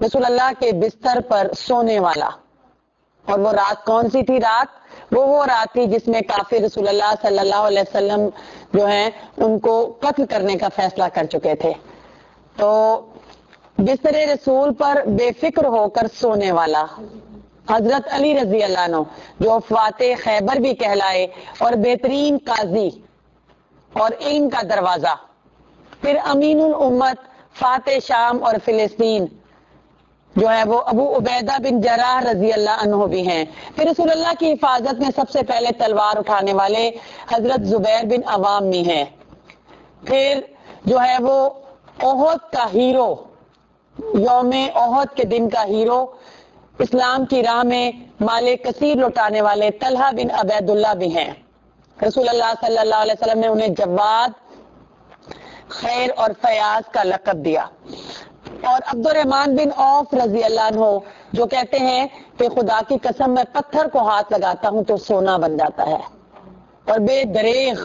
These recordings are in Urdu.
رسول اللہ کے بستر پر سونے والا. اور وہ رات کون سی تھی؟ وہ رات تھی جس میں کافر رسول اللہ صلی اللہ علیہ وسلم جو ہیں ان کو قتل کرنے کا فیصلہ کر چکے تھے. تو بستر رسول پر بے فکر ہو کر سونے والا حضرت علی رضی اللہ عنہ، جو فاتح خیبر بھی کہلائے اور بہترین قاضی اور علم کا دروازہ. پھر امین الامت، فاتح شام اور فلسطین جو ہے وہ ابو عبیدہ بن جراح رضی اللہ عنہ بھی ہیں. پھر رسول اللہ کی حفاظت میں سب سے پہلے تلوار اٹھانے والے حضرت زبیر بن عوام بھی ہیں. پھر جو ہے وہ احد کا ہیرو، یوم احد کے دن کا ہیرو، اسلام کی راہ میں مال کثیر لوٹانے والے طلحہ بن عبید اللہ بھی ہیں. رسول اللہ صلی اللہ علیہ وسلم نے انہیں جواد، خیر اور فیاض کا لقب دیا. اور عبد الرحمن بن عوف رضی اللہ عنہ جو کہتے ہیں کہ خدا کی قسم میں پتھر کو ہاتھ لگاتا ہوں تو سونا بن جاتا ہے، اور بے دریغ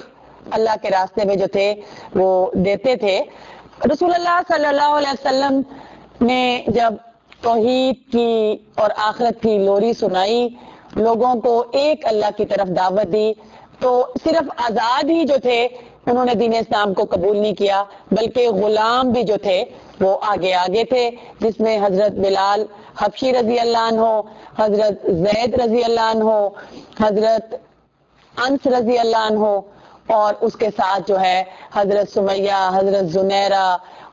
اللہ کے راستے میں جو تھے وہ دیتے تھے. رسول اللہ صلی اللہ علیہ وسلم نے جب توحید کی اور آخرت کی لوری سنائی، لوگوں کو ایک اللہ کی طرف دعوت دی، تو صرف آزاد ہی جو تھے انہوں نے دین اسلام کو قبول نہیں کیا، بلکہ غلام بھی جو تھے وہ آگے تھے، جس میں حضرت بلال حبشی رضی اللہ عنہ، حضرت زید رضی اللہ عنہ، حضرت انس رضی اللہ عنہ، اور اس کے ساتھ جو ہے حضرت سمیہ، حضرت زنیرہ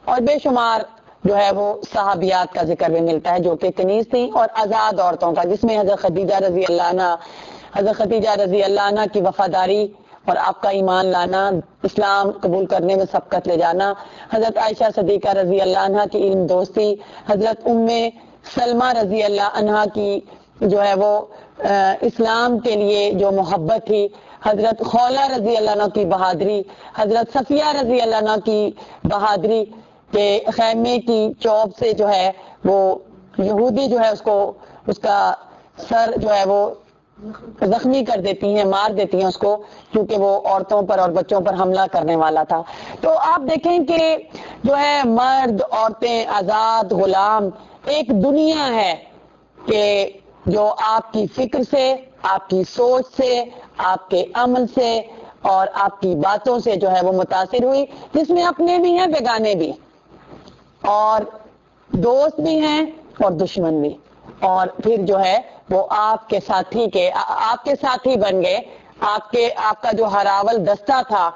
اور بے شمار جو ہے وہ صحابیات کا ذکر بھی ملتا ہے جو کہ کنیز تھیں، اور آزاد عورتوں کا، جس میں حضرت خدیجہ رضی اللہ عنہ، حضرت خدیجہ رضی اللہ عنہ کی وفاداری اور آپ کا ایمان لانا، اسلام قبول کرنے میں سبقت لے جانا، حضرت عائشہ صدیقہ رضی اللہ عنہ کی علم دوستی، حضرت ام سلمہ رضی اللہ عنہ کی جو ہے وہ اسلام کے لیے جو محبت تھی، حضرت خولہ رضی اللہ عنہ کی بہادری، حضرت صفیہ رضی اللہ عنہ کی بہادری کہ خیمے کی چوب سے جو ہے وہ یہودی جو ہے اس کا سر جو ہے وہ زخمی کر دیتی ہیں، مار دیتی ہیں اس کو، کیونکہ وہ عورتوں پر اور بچوں پر حملہ کرنے والا تھا. تو آپ دیکھیں کہ جو ہے مرد، عورتیں، آزاد، غلام، ایک دنیا ہے کہ جو آپ کی فکر سے، آپ کی سوچ سے، آپ کے عمل سے اور آپ کی باتوں سے جو ہے وہ متاثر ہوئی، جس میں اپنے بھی ہیں، بیگانے بھی، اور دوست بھی ہیں اور دشمن بھی، اور پھر جو ہے وہ آپ کے ساتھی بن گئے، آپ کا جو ہراول دستہ تھا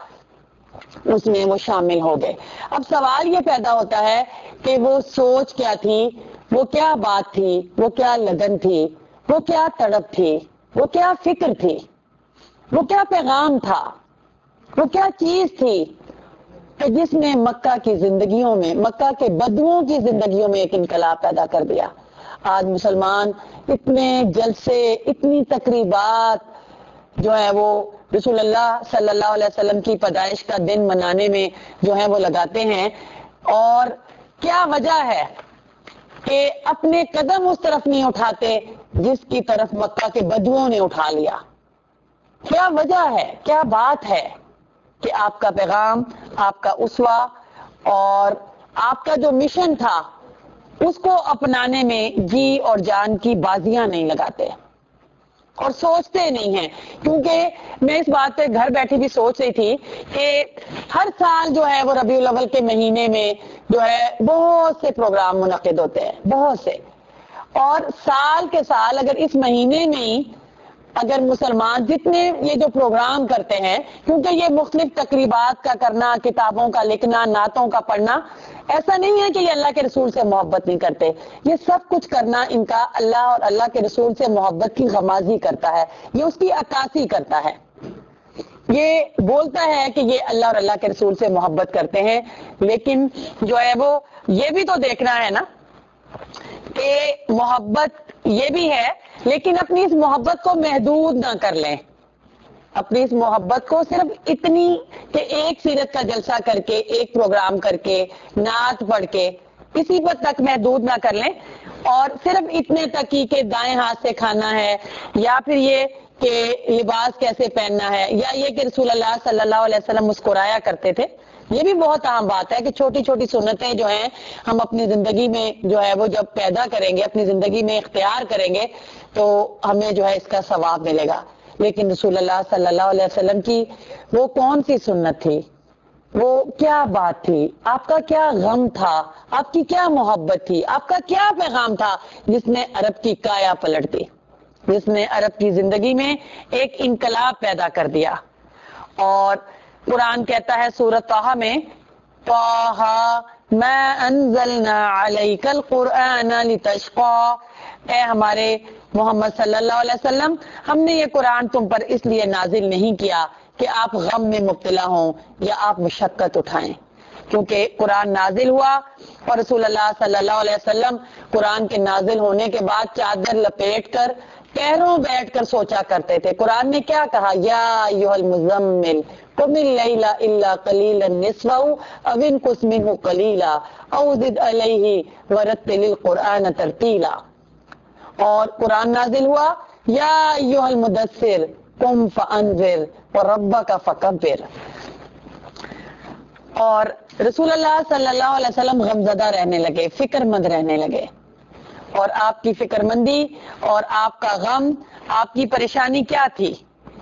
اس میں وہ شامل ہو گئے. اب سوال یہ پیدا ہوتا ہے کہ وہ سوچ کیا تھی، وہ کیا بات تھی، وہ کیا لگن تھی، وہ کیا تڑپ تھی، وہ کیا فکر تھی، وہ کیا پیغام تھا، وہ کیا چیز تھی کہ جس نے مکہ کی زندگیوں میں، مکہ کے بدوؤں کی زندگیوں میں ایک انقلاب پیدا کر دیا. آج مسلمان اتنے جلسے، اتنی تقریبات جو ہے وہ رسول اللہ صلی اللہ علیہ وسلم کی پیدائش کا دن منانے میں جو ہے وہ لگاتے ہیں، اور کیا وجہ ہے کہ اپنے قدم اس طرف نہیں اٹھاتے جس کی طرف مکہ کے بدوؤں نے اٹھا لیا؟ کیا وجہ ہے، کیا بات ہے کہ آپ کا پیغام، آپ کا اسوہ اور آپ کا جو مشن تھا اس کو اپنانے میں جی اور جان کی بازیاں نہیں لگاتے اور سوچتے نہیں ہیں؟ کیونکہ میں اس بات پہ گھر بیٹھی بھی سوچ رہی تھی کہ ہر سال جو ہے وہ ربیع الاول کے مہینے میں جو ہے بہت سے پروگرام منعقد ہوتے ہیں، بہت سے، اور سال کے سال اگر اس مہینے میں ہی اگر مسلمان جتنے یہ جو پروگرام کرتے ہیں، کیونکہ یہ مختلف تقریبات کا کرنا، کتابوں کا لکھنا، نعتوں کا پڑھنا، ایسا نہیں ہے کہ یہ اللہ کے رسول سے محبت نہیں کرتے، یہ سب کچھ کرنا ان کا اللہ اور اللہ کے رسول سے محبت کی غمازی کرتا ہے، یہ اس کی عکاسی کرتا ہے. یہ بولتا ہے کہ یہ اللہ اور اللہ کے رسول سے محبت کرتے ہیں، لیکن جو ہے وہ یہ بھی تو دیکھنا ہے نا کہ محبت یہ بھی ہے، لیکن اپنی اس محبت کو محدود نہ کر لیں، اپنی اس محبت کو صرف اتنی کہ ایک سیرت کا جلسہ کر کے، ایک پروگرام کر کے، نعت پڑھ کے اسی پر تک محدود نہ کر لیں، اور صرف اتنے تک ہی کہ دائیں ہاتھ سے کھانا ہے، یا پھر یہ کہ لباس کیسے پہننا ہے، یا یہ کہ رسول اللہ صلی اللہ علیہ وسلم مسکرایا کرتے تھے، یہ بھی بہت اہم بات ہے کہ چھوٹی چھوٹی سنتیں جو ہیں ہم اپنی زندگی میں جو ہے وہ جب پیدا کریں گے، اپنی زندگی میں اختیار کریں گے تو ہمیں جو ہے اس کا ثواب ملے گا۔ لیکن رسول اللہ صلی اللہ علیہ وسلم کی وہ کون سی سنت تھی، وہ کیا بات تھی، آپ کا کیا غم تھا، آپ کی کیا محبت تھی، آپ کا کیا پیغام تھا جس نے عرب کی کایا پلٹ دی، جس نے عرب کی زندگی میں ایک انقلاب پیدا کر دیا۔ اور قرآن کہتا ہے سورۃ طٰہٰ میں، طٰہٰ مَا أَنزَلْنَا عَلَيْكَ الْقُرْآنَ لِتَشْقَىٰ، اے ہمارے محمد صلی اللہ علیہ وسلم، ہم نے یہ قرآن تم پر اس لیے نازل نہیں کیا کہ آپ غم میں مبتلا ہوں یا آپ مشقت اٹھائیں، کیونکہ قرآن نازل ہوا اور رسول اللہ صلی اللہ علیہ وسلم قرآن کے نازل ہونے کے بعد چادر لپیٹ کر پیروں بیٹھ کر سوچا کرتے تھے۔ قرآن نے کیا کہا، یا ایھا المزمل قم اللیل الا قلیلا نصفہ او انقص منہ قلیلا او زد علیہ ورتل القرآن ترتیلا۔ اور قرآن نازل ہوا، یا ایھا المدثر قم فانذر وربک فکبر۔ اور رسول اللہ صلی اللہ علیہ وسلم غمزدہ رہنے لگے، فکر مند رہنے لگے، اور آپ کی فکر مندی اور آپ کا غم، آپ کی پریشانی کیا تھی؟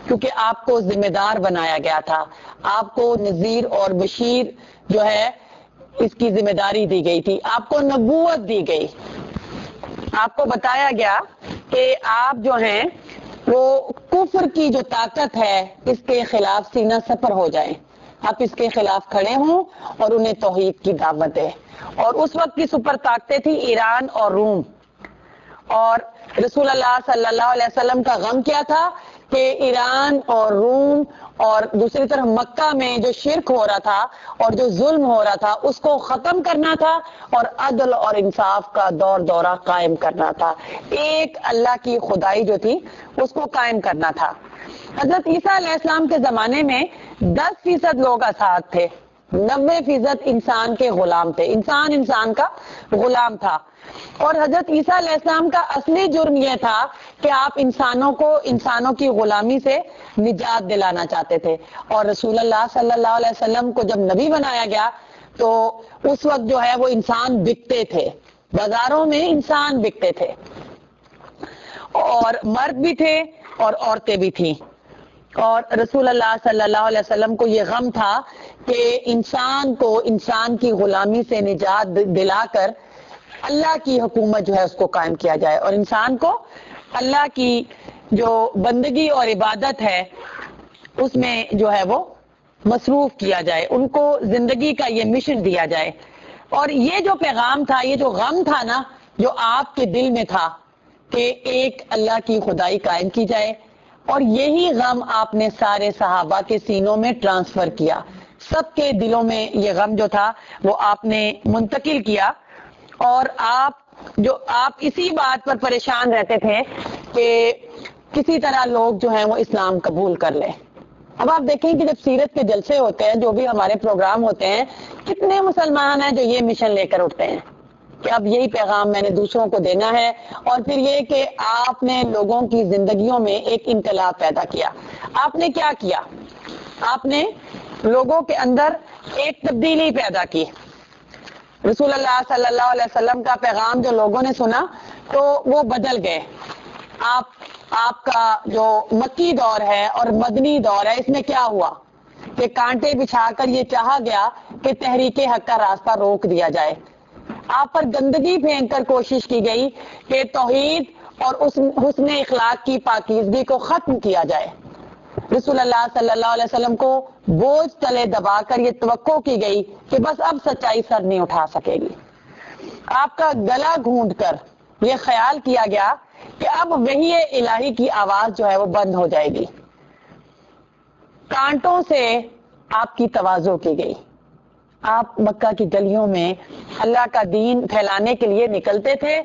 کیونکہ آپ کو ذمہ دار بنایا گیا تھا، آپ کو نذیر اور بشیر جو ہے اس کی ذمہ داری دی گئی تھی، آپ کو نبوت دی گئی، آپ کو بتایا گیا کہ آپ جو ہیں وہ کفر کی جو طاقت ہے اس کے خلاف سینہ سپر ہو جائیں، آپ اس کے خلاف کھڑے ہوں اور انہیں توحید کی دعوت دیں۔ اور اس وقت کی سپر طاقتیں تھی ایران اور روم، اور رسول اللہ صلی اللہ علیہ وسلم کا غم کیا تھا کہ ایران اور روم اور دوسری طرف مکہ میں جو شرک ہو رہا تھا اور جو ظلم ہو رہا تھا اس کو ختم کرنا تھا اور عدل اور انصاف کا دور دورہ قائم کرنا تھا، ایک اللہ کی خدائی جو تھی اس کو قائم کرنا تھا۔ حضرت عیسیٰ علیہ السلام کے زمانے میں 10% لوگ آزاد تھے، 90% انسان کے غلام تھے، انسان کا غلام تھا۔ اور حضرت عیسیٰ علیہ السلام کا اصلی جرم یہ تھا کہ آپ انسانوں کی غلامی سے نجات دلانا چاہتے تھے، اور رسول اللہ صلی اللہ علیہ وسلم کو جب نبی بنایا گیا تو اس وقت جو ہے وہ انسان بکتے تھے، بازاروں میں انسان بکتے تھے، اور مرد بھی تھے اور عورتیں بھی تھیں۔ اور رسول اللہ صلی اللہ علیہ وسلم کو یہ غم تھا کہ انسان کو انسان کی غلامی سے نجات دلا کر اللہ کی حکومت جو ہے اس کو قائم کیا جائے، اور انسان کو اللہ کی جو بندگی اور عبادت ہے اس میں جو ہے وہ مصروف کیا جائے، ان کو زندگی کا یہ مشن دیا جائے۔ اور یہ جو پیغام تھا، یہ جو غم تھا نا جو آپ کے دل میں تھا کہ ایک اللہ کی خدائی قائم کی جائے، اور یہی غم آپ نے سارے صحابہ کے سینوں میں ٹرانسفر کیا، سب کے دلوں میں یہ غم جو تھا وہ آپ نے منتقل کیا، اور آپ اسی بات پر پریشان رہتے تھے کہ کسی طرح لوگ جو ہیں وہ اسلام قبول کر لیں۔ اب آپ دیکھیں کہ جب سیرت کے جلسے ہوتے ہیں، جو بھی ہمارے پروگرام ہوتے ہیں، کتنے مسلمان ہیں جو یہ مشن لے کر اٹھتے ہیں کہ اب یہی پیغام میں نے دوسروں کو دینا ہے، اور پھر یہ کہ آپ نے لوگوں کی زندگیوں میں ایک انقلاب پیدا کیا۔ آپ نے کیا کیا؟ آپ نے لوگوں کے اندر ایک تبدیلی پیدا کی۔ رسول اللہ صلی اللہ علیہ وسلم کا پیغام جو لوگوں نے سنا تو وہ بدل گئے۔ آپ کا جو مکی دور ہے اور مدنی دور ہے، اس میں کیا ہوا کہ کانٹے بچھا کر یہ چاہا گیا کہ تحریک حق کا راستہ روک دیا جائے، آپ پر گندگی پھینک کر کوشش کی گئی کہ توحید اور اس حسن اخلاق کی پاکیزگی کو ختم کیا جائے۔ رسول اللہ صلی اللہ علیہ وسلم کو بوجھ تلے دبا کر یہ توقع کی گئی کہ بس اب سچائی سر نہیں اٹھا سکے گی۔ آپ کا گلا گھونٹ کر یہ خیال کیا گیا کہ اب وحی الہی کی آواز جو ہے وہ بند ہو جائے گی۔ کانٹوں سے آپ کی تواضع کی گئی، آپ مکہ کی گلیوں میں اللہ کا دین پھیلانے کے لیے نکلتے تھے،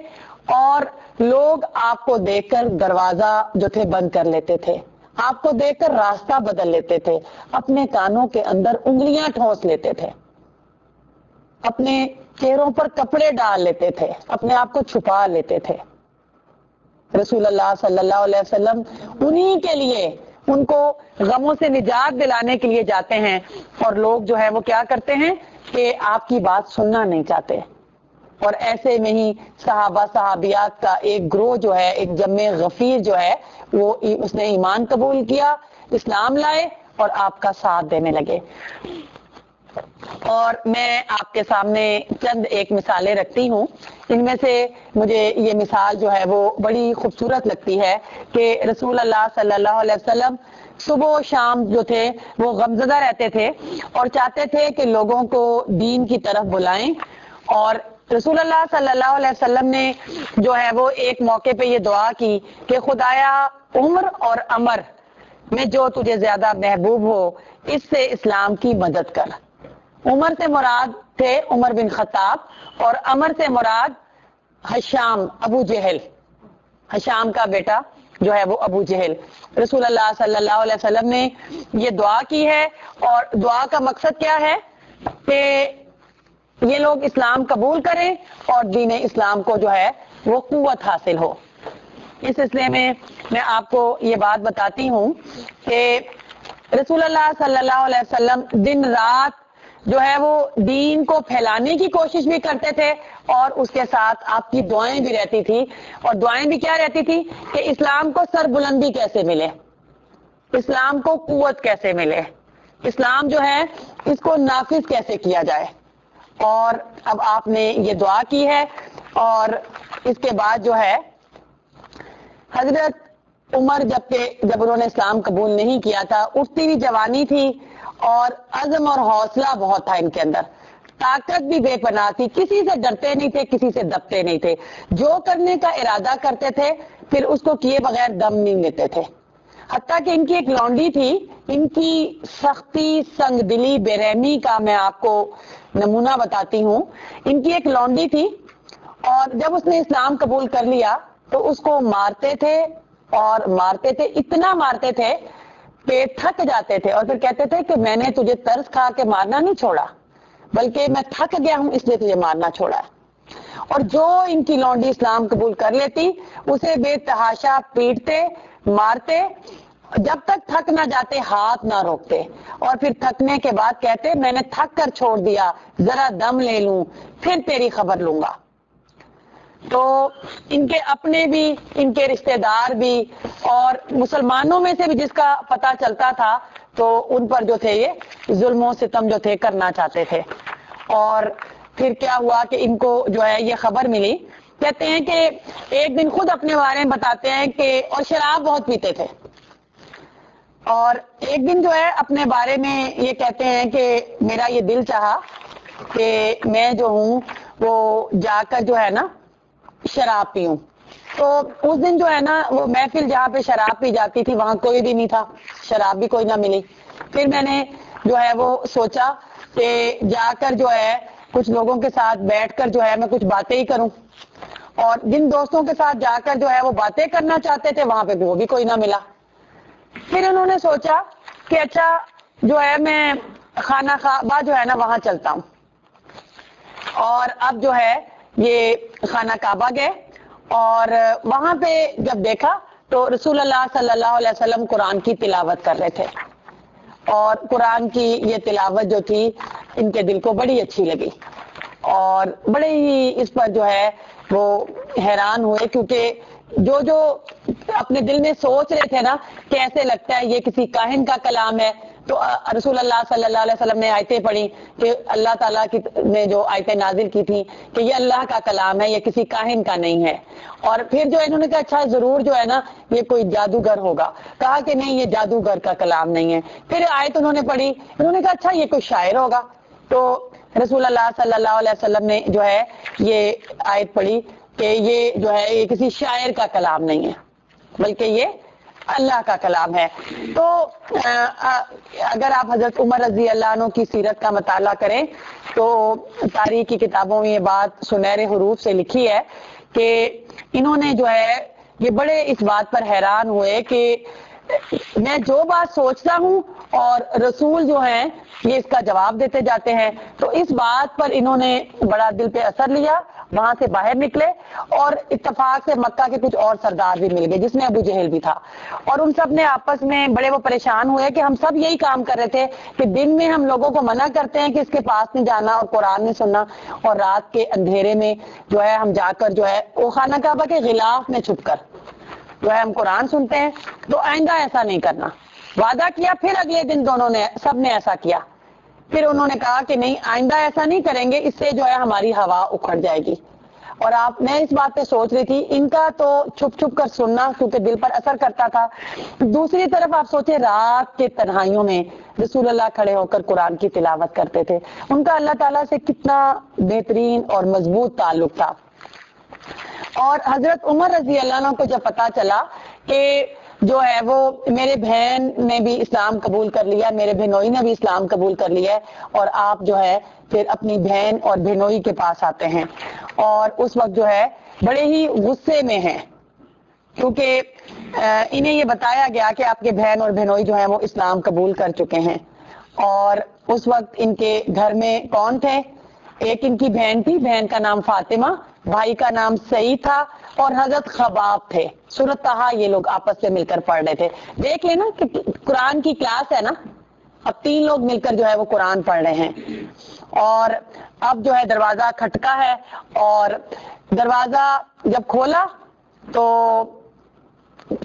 اور لوگ آپ کو دیکھ کر دروازہ جو تھے بند کر لیتے تھے، آپ کو دیکھ کر راستہ بدل لیتے تھے، اپنے کانوں کے اندر انگلیاں ٹھونس لیتے تھے، اپنے چہروں پر کپڑے ڈال لیتے تھے، اپنے آپ کو چھپا لیتے تھے۔ رسول اللہ صلی اللہ علیہ وسلم انہی کے لیے ان کو غموں سے نجات دلانے کے لیے جاتے ہیں، اور لوگ جو ہے وہ کیا کرتے ہیں کہ آپ کی بات سننا نہیں چاہتے. اور ایسے میں ہی صحابہ صحابیات کا ایک گروہ جو ہے، ایک جمع غفیر جو ہے، وہ اس نے ایمان قبول کیا، اسلام لائے اور آپ کا ساتھ دینے لگے. اور میں آپ کے سامنے چند ایک مثالیں رکھتی ہوں. ان میں سے مجھے یہ مثال جو ہے وہ بڑی خوبصورت لگتی ہے کہ رسول اللہ صلی اللہ علیہ وسلم صبح و شام جو تھے وہ غمزدہ رہتے تھے اور چاہتے تھے کہ لوگوں کو دین کی طرف بلائیں. اور رسول اللہ صلی اللہ علیہ وسلم نے جو ہے وہ ایک موقع پہ یہ دعا کی کہ خدایا عمر اور عمر میں جو تجھے زیادہ محبوب ہو اس سے اسلام کی مدد کر. عمر سے مراد تھے عمر بن خطاب اور عمر سے مراد حشام ابو جہل، حشام کا بیٹا جو ہے وہ ابو جہل. رسول اللہ صلی اللہ علیہ وسلم نے یہ دعا کی ہے اور دعا کا مقصد کیا ہے کہ یہ لوگ اسلام قبول کریں اور دین اسلام کو جو ہے وہ قوت حاصل ہو. اس سلسلے میں آپ کو یہ بات بتاتی ہوں کہ رسول اللہ صلی اللہ علیہ وسلم دن رات جو ہے وہ دین کو پھیلانے کی کوشش بھی کرتے تھے اور اس کے ساتھ آپ کی دعائیں بھی رہتی تھی. اور دعائیں بھی کیا رہتی تھی کہ اسلام کو سربلندی کیسے ملے، اسلام کو قوت کیسے ملے، اسلام جو ہے اس کو نافذ کیسے کیا جائے. اور اب آپ نے یہ دعا کی ہے اور اس کے بعد جو ہے حضرت عمر جب انہوں نے اسلام قبول نہیں کیا تھا، اٹھتی ہوئی جوانی تھی اور عزم اور حوصلہ بہت تھا ان کے اندر، طاقت بھی بے پناہ تھی، کسی سے ڈرتے نہیں تھے، کسی سے دبتے نہیں تھے، جو کرنے کا ارادہ کرتے تھے پھر اس کو کیے بغیر دم نہیں لیتے تھے. حتیٰ کہ ان کی ایک لونڈی تھی، ان کی سختی، سنگ دلی، بے رحمی کا میں آپ کو نمونہ بتاتی ہوں. ان کی ایک لونڈی تھی اور جب اس نے اسلام قبول کر لیا تو اس کو مارتے تھے اور مارتے تھے، اتنا مارتے تھے کہ تھک جاتے تھے اور پھر کہتے تھے کہ میں نے تجھے ترس کھا کے مارنا نہیں چھوڑا بلکہ میں تھک گیا ہوں اس لیے تجھے مارنا چھوڑا. اور جو ان کی لونڈی اسلام قبول کر لیتی اسے بے تحاشا پیٹتے، مارتے، جب تک تھک نہ جاتے ہاتھ نہ روکتے، اور پھر تھکنے کے بعد کہتے میں نے تھک کر چھوڑ دیا، ذرا دم لے لوں پھر تیری خبر لوں گا. تو ان کے اپنے بھی، ان کے رشتہ دار بھی اور مسلمانوں میں سے بھی جس کا پتہ چلتا تھا تو ان پر جو تھے یہ ظلم و ستم جو تھے کرنا چاہتے تھے. اور پھر کیا ہوا کہ ان کو جو ہے یہ خبر ملی، کہتے ہیں کہ ایک دن خود اپنے بارے میں بتاتے ہیں کہ اور شراب بہت پیتے تھے، اور ایک دن جو ہے اپنے بارے میں یہ کہتے ہیں کہ میرا یہ دل چاہا کہ میں جو ہوں وہ جا کر جو ہے نا شراب پیوں. تو اس دن جو ہے نا وہ محفل جہاں پہ شراب پی جاتی تھی وہاں کوئی بھی نہیں تھا، شراب بھی کوئی نہ ملی. پھر میں نے جو ہے وہ سوچا کہ جا کر جو ہے کچھ لوگوں کے ساتھ بیٹھ کر جو ہے میں کچھ باتیں ہی کروں. اور جن دوستوں کے ساتھ جا کر جو ہے وہ باتیں کرنا چاہتے تھے وہاں پہ وہ بھی کوئی نہ ملا. پھر انہوں نے سوچا کہ اچھا جو ہے میں خانہ کعبہ جو ہے نا وہاں چلتا ہوں. اور اب جو ہے یہ خانہ کعبہ گئے اور وہاں پہ جب دیکھا تو رسول اللہ صلی اللہ علیہ وسلم قرآن کی تلاوت کر رہے تھے، اور قرآن کی یہ تلاوت جو تھی ان کے دل کو بڑی اچھی لگی اور بڑے ہی اس پر جو ہے وہ حیران ہوئے، کیونکہ جو اپنے دل میں سوچ رہے تھے نا کہ ایسے لگتا ہے یہ کسی کاہن کا کلام ہے. تو رسول اللہ صلی اللہ علیہ وسلم نے آیتیں پڑھی کہ اللہ تعالیٰ نے جو آیتیں نازل کی تھی کہ یہ اللہ کا کلام ہے، یہ کسی کاہن کا نہیں ہے. اور پھر جو انہوں نے کہا اچھا ضرور جو ہے نا یہ کوئی جادوگر ہوگا، کہا کہ نہیں یہ جادوگر کا کلام نہیں ہے. پھر آیت انہوں نے پڑھی، انہوں نے کہا اچھا یہ کوئی شاعر ہوگا. تو رسول اللہ صلی اللہ علیہ وسلم نے جو ہے یہ آیت پڑھی کہ یہ جو ہے یہ کسی شاعر کا کلام نہیں ہے بلکہ یہ اللہ کا کلام ہے. تو اگر آپ حضرت عمر رضی اللہ عنہ کی سیرت کا مطالعہ کریں تو تاریخ کی کتابوں میں یہ بات سنہرے حروف سے لکھی ہے کہ انہوں نے جو ہے یہ بڑے اس بات پر حیران ہوئے کہ میں جو بات سوچتا ہوں اور رسول جو ہیں یہ اس کا جواب دیتے جاتے ہیں. تو اس بات پر انہوں نے بڑا دل پہ اثر لیا, وہاں سے باہر نکلے اور اتفاق سے مکہ کے کچھ اور سردار بھی مل گئے جس میں ابو جہل بھی تھا, اور ان سب نے آپس میں بڑے وہ پریشان ہوئے کہ ہم سب یہی کام کر رہے تھے کہ دن میں ہم لوگوں کو منع کرتے ہیں کہ اس کے پاس نہیں جانا اور قرآن نہیں سننا, اور رات کے اندھیرے میں جو ہے ہم جا کر جو ہے وہ خانہ کعبہ کے غلاف میں چھپ کر جو ہے ہم قرآن سنتے ہیں, تو آئندہ ایسا نہیں کرنا. وعدہ کیا, پھر اگلے دن دونوں نے سب نے ایسا کیا. پھر انہوں نے کہا کہ نہیں آئندہ ایسا نہیں کریں گے, اس سے جو ہے ہماری ہوا اکھڑ جائے گی. اور میں اس بات پہ سوچ رہی تھی, ان کا تو چھپ چھپ کر سننا کیونکہ دل پر اثر کرتا تھا. دوسری طرف آپ سوچیں رات کے تنہائیوں میں رسول اللہ کھڑے ہو کر قرآن کی تلاوت کرتے تھے, ان کا اللہ تعالیٰ سے کتنا بہترین اور مضبوط تعلق تھا. اور حضرت عمر رضی اللہ عنہ کو جب پتا چلا کہ جو ہے وہ میرے بہن نے بھی اسلام قبول کر لیا, میرے بہنوئی نے بھی اسلام قبول کر لیا ہے, اور آپ جو ہے پھر اپنی بہن اور بہنوئی کے پاس آتے ہیں, اور اس وقت جو ہے بڑے ہی غصے میں ہیں کیونکہ انہیں یہ بتایا گیا کہ آپ کے بہن اور بہنوئی جو ہیں وہ اسلام قبول کر چکے ہیں. اور اس وقت ان کے گھر میں کون تھے؟ ایک ان کی بہن تھی, بہن کا نام فاطمہ, بھائی کا نام سعید تھا, اور حضرت خباب تھے. سورۃ طٰہٰ یہ لوگ آپس سے مل کر پڑھ رہے تھے. دیکھ لینا کہ قرآن کی کلاس ہے نا, اب 3 لوگ مل کر جو ہے وہ قرآن پڑھ رہے ہیں. اور اب جو ہے دروازہ کھٹکا ہے, اور دروازہ جب کھولا تو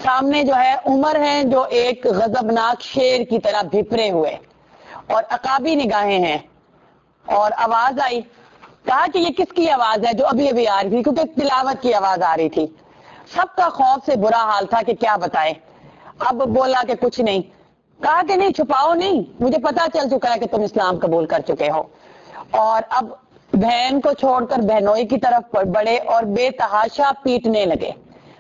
سامنے جو ہے عمر ہیں جو ایک غضبناک شیر کی طرح بھپرے ہوئے اور عقابی نگاہیں ہیں. اور آواز آئی, کہا کہ یہ کس کی آواز ہے جو ابھی ابھی آ رہی تھی, کیونکہ تلاوت کی آواز آ رہی تھی. سب کا خوف سے برا حال تھا کہ کیا بتائے. اب بولا کہ کچھ نہیں. کہا کہ نہیں چھپاؤ نہیں, مجھے پتا چل چکا ہے کہ تم اسلام قبول کر چکے ہو. اور اب بہن کو چھوڑ کر بہنوئی کی طرف بڑھے اور بے تحاشا پیٹنے لگے.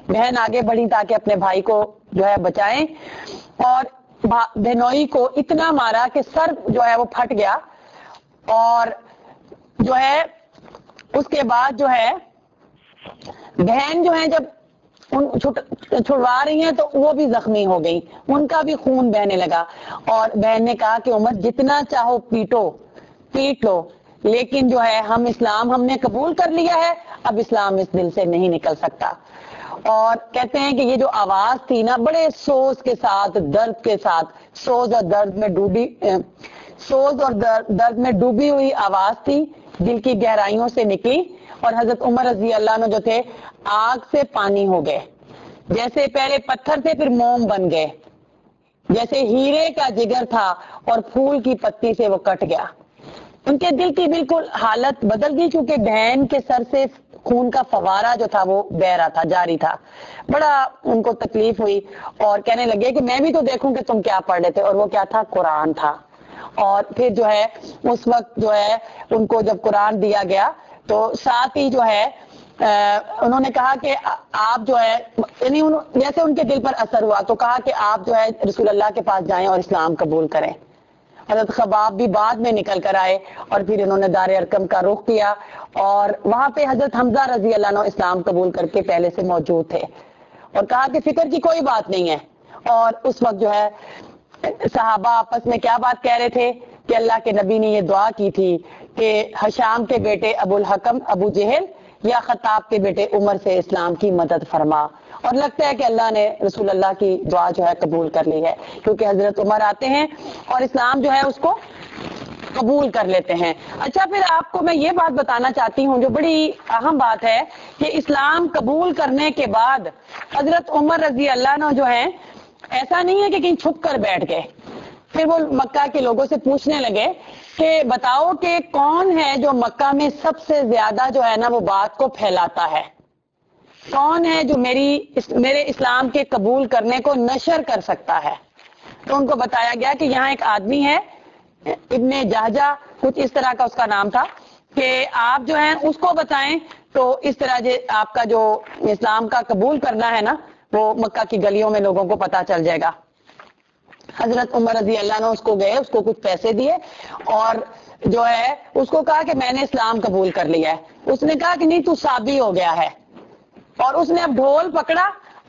بہن آگے بڑھی تاکہ اپنے بھائی کو جو ہے بچائیں, اور بہنوئی کو اتنا مارا کہ سر جو ہے وہ پھٹ گیا. اور جو ہے اس کے بعد جو ہے بہن جو ہے جب چھڑوا رہی ہیں تو وہ بھی زخمی ہو گئی, ان کا بھی خون بہنے لگا. اور بہن نے کہا کہ عمر جتنا چاہو پیٹو پیٹ لو, لیکن جو ہے ہم نے قبول کر لیا ہے, اب اسلام اس دل سے نہیں نکل سکتا. اور کہتے ہیں کہ یہ جو آواز تھی نا بڑے سوز کے ساتھ, درد کے ساتھ, سوز اور درد میں ڈوبی ہوئی آواز تھی, دل کی گہرائیوں سے نکلی. اور حضرت عمر رضی اللہ عنہ جو تھے آگ سے پانی ہو گئے, جیسے پہلے پتھر سے پھر موم بن گئے, جیسے ہیرے کا جگر تھا اور پھول کی پتی سے وہ کٹ گیا. ان کے دل کی بالکل حالت بدل گئی کیونکہ بہن کے سر سے خون کا فوارہ جو تھا وہ بہ رہا تھا, جاری تھا. بڑا ان کو تکلیف ہوئی اور کہنے لگے کہ میں بھی تو دیکھوں کہ تم کیا پڑھ رہے تھے, اور وہ کیا تھا؟ قرآن تھا. اور پھر جو ہے اس وقت جو ہے ان کو جب قرآن دیا گیا تو ساتھ ہی جو ہے انہوں نے کہا کہ آپ جو ہے یعنی جیسے ان کے دل پر اثر ہوا تو کہا کہ آپ جو ہے رسول اللہ کے پاس جائیں اور اسلام قبول کریں. حضرت خباب بھی بعد میں نکل کر آئے اور پھر انہوں نے دار ارقم کا رخ کیا, اور وہاں پہ حضرت حمزہ رضی اللہ عنہ اسلام قبول کر کے پہلے سے موجود تھے, اور کہا کہ فکر کی کوئی بات نہیں ہے. اور اس وقت جو ہے صحابہ آپس میں کیا بات کہہ رہے تھے کہ اللہ کے نبی نے یہ دعا کی تھی کہ حشام کے بیٹے ابو الحکم ابو جہل یا خطاب کے بیٹے عمر سے اسلام کی مدد فرما. اور لگتا ہے کہ اللہ نے رسول اللہ کی دعا جو ہے قبول کر لی ہے, کیونکہ حضرت عمر آتے ہیں اور اسلام جو ہے اس کو قبول کر لیتے ہیں. اچھا, پھر آپ کو میں یہ بات بتانا چاہتی ہوں جو بڑی اہم بات ہے کہ اسلام قبول کرنے کے بعد حضرت عمر رضی اللہ عنہ جو ہیں ایسا نہیں ہے کہ کہیں چھپ کر بیٹھ گئے. پھر وہ مکہ کے لوگوں سے پوچھنے لگے کہ بتاؤ کہ کون ہے جو مکہ میں سب سے زیادہ جو ہے نا وہ بات کو پھیلاتا ہے, کون ہے جو میرے اسلام کے قبول کرنے کو نشر کر سکتا ہے. تو ان کو بتایا گیا کہ یہاں ایک آدمی ہے ابن جہجہ, کچھ اس طرح کا اس کا نام تھا, کہ آپ جو ہیں اس کو بتائیں تو اس طرح آپ کا جو اسلام کا قبول کرنا ہے نا وہ مکہ کی گلیوں میں لوگوں کو پتا چل جائے گا. حضرت عمر رضی اللہ عنہ اس کو گئے, اس کو کچھ پیسے دیے اور جو ہے اس کو کہا کہ میں نے اسلام قبول کر لیا ہے. اس نے کہا کہ نہیں تو صابی ہو گیا ہے, اور اس نے اب ڈھول پکڑا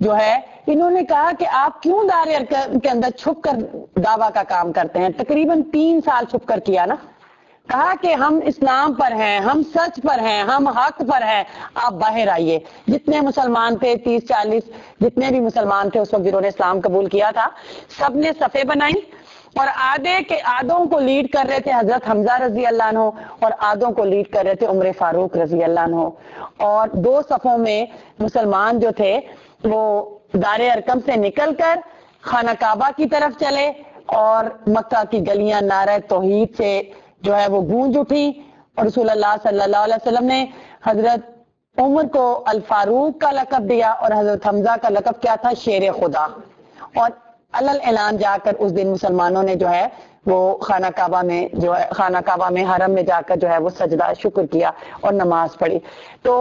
جو ہے انہوں نے کہا کہ آپ کیوں دار ارقم کے اندر چھپ کر دعویٰ کا کام کرتے ہیں؟ تقریباً 3 سال چھپ کر کیا نا. کہا کہ ہم اسلام پر ہیں، ہم سچ پر ہیں، ہم حق پر ہیں، آپ باہر آئیے. جتنے مسلمان تھے 30-40 جتنے بھی مسلمان تھے اس وقت جنہوں نے اسلام قبول کیا تھا، سب نے صفیں بنائی اور آدھوں کو لیڈ کر رہے تھے حضرت حمزہ رضی اللہ عنہ اور آدھوں کو لیڈ کر رہے تھے عمر فاروق رضی اللہ عنہ. اور 2 صفوں میں مسلمان جو تھے وہ دار ارقم سے نکل کر خانہ کعبہ کی طرف چلے اور مکہ کی گلیاں نعرہ توحید سے جو ہے وہ گونج اٹھی. اور رسول اللہ صلی اللہ علیہ وسلم نے حضرت عمر کو الفاروق کا لقب دیا اور حضرت حمزہ کا لقب کیا تھا؟ شیر خدا. اور علل اعلان جا کر اس دن مسلمانوں نے جو ہے وہ خانہ کعبہ میں حرم میں جا کر جو ہے وہ سجدہ شکر کیا اور نماز پڑھی. تو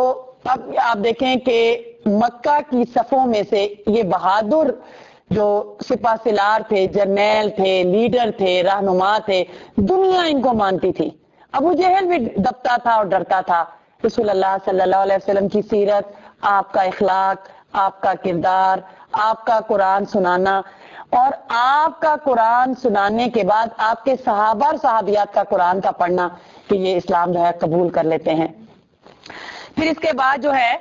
اب آپ دیکھیں کہ مکہ کی صفوں میں سے یہ بہادر جو سپاہ سالار تھے، جرنیل تھے، لیڈر تھے، رہنما تھے، دنیا ان کو مانتی تھی. ابو جہل بھی دبتا تھا اور ڈرتا تھا. رسول اللہ صلی اللہ علیہ وسلم کی سیرت، آپ کا اخلاق، آپ کا کردار، آپ کا قرآن سنانا اور آپ کا قرآن سنانے کے بعد آپ کے صحابہ اور صحابیات کا قرآن کا پڑھنا کہ یہ اسلام جو ہے قبول کر لیتے ہیں. پھر اس کے بعد جو ہے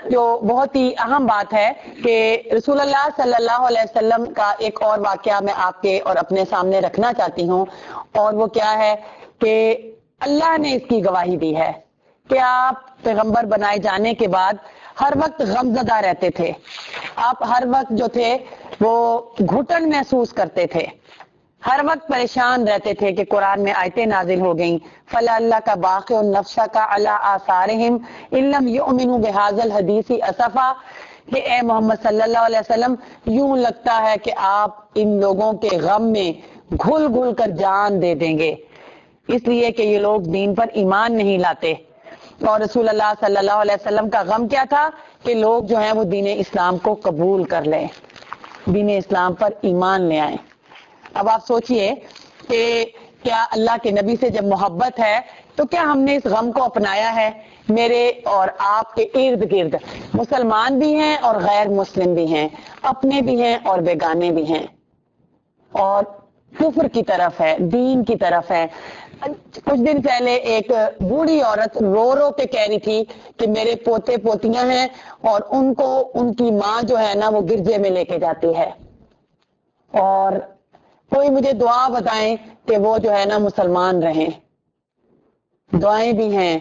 جو بہت ہی اہم بات ہے کہ رسول اللہ صلی اللہ علیہ وسلم کا ایک اور واقعہ میں آپ کے اور اپنے سامنے رکھنا چاہتی ہوں. اور وہ کیا ہے کہ اللہ نے اس کی گواہی دی ہے کہ آپ پیغمبر بنائے جانے کے بعد ہر وقت غمزدہ رہتے تھے. آپ ہر وقت جو تھے وہ گھٹن محسوس کرتے تھے، ہر وقت پریشان رہتے تھے کہ قرآن میں آیتیں نازل ہو گئیں فلا اللہ کا باقی نفسہ کا علی آثارہم ان لم یؤمنوا بہذا الحدیث اسفا، کہ اے محمد صلی اللہ علیہ وسلم یوں لگتا ہے کہ آپ ان لوگوں کے غم میں گھل گھل کر جان دے دیں گے اس لیے کہ یہ لوگ دین پر ایمان نہیں لاتے. اور رسول اللہ صلی اللہ علیہ وسلم کا غم کیا تھا کہ لوگ جو ہیں وہ دین اسلام کو قبول کر لیں، دین اسلام پر ایمان لے آئیں. اب آپ سوچئے کہ کیا اللہ کے نبی سے جب محبت ہے تو کیا ہم نے اس غم کو اپنایا ہے؟ میرے اور آپ کے ارد گرد مسلمان بھی ہیں اور غیر مسلم بھی ہیں، اپنے بھی ہیں اور بیگانے بھی ہیں، اور کفر کی طرف ہے، دین کی طرف ہے. کچھ دن پہلے ایک بوڑھی عورت رو رو کے کہہ رہی تھی کہ میرے پوتے پوتیاں ہیں اور ان کو ان کی ماں جو ہے نا وہ گرجے میں لے کے جاتی ہے، اور کوئی مجھے دعا بتائیں کہ وہ جو ہے نا مسلمان رہیں. دعائیں بھی ہیں